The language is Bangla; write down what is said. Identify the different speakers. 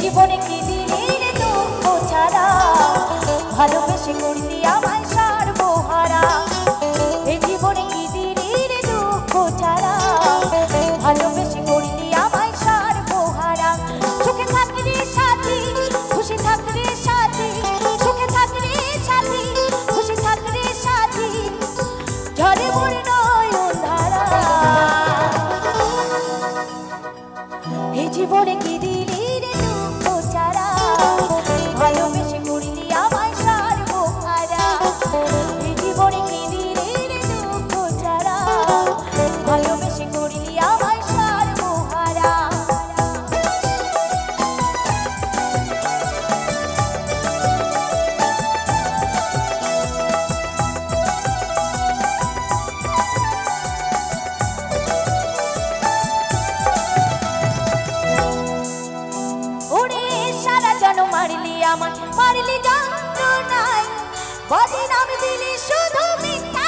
Speaker 1: জীবনে কি দিলি রে দুঃখ ছাড়া ভালোবেসে করলি আমায় সর্বহারা এই জীবনে কি দিলি রে দুঃখ ছাড়া ভালোবেসে করলি আমায় সর্বহারা সুখে থাকলি সাথী খুশি থাকলি সাথী সুখে থাকলি সাথী খুশি থাকলি সাথী ঝরে মরে নয়ন ধারা এই জীবনে কি দিলি রে দুঃখ ছাড়া ভালোবেসে করলি আমায় সর্বহারা এই জীবনে কি দিলি রে দুঃখ ছাড়া ভালোবেসে করলি আমায় সর্বহারা মারলি আমায় মারলি যন্ত্রণায় বদিন আমি দিলি শুধু মিথ্যা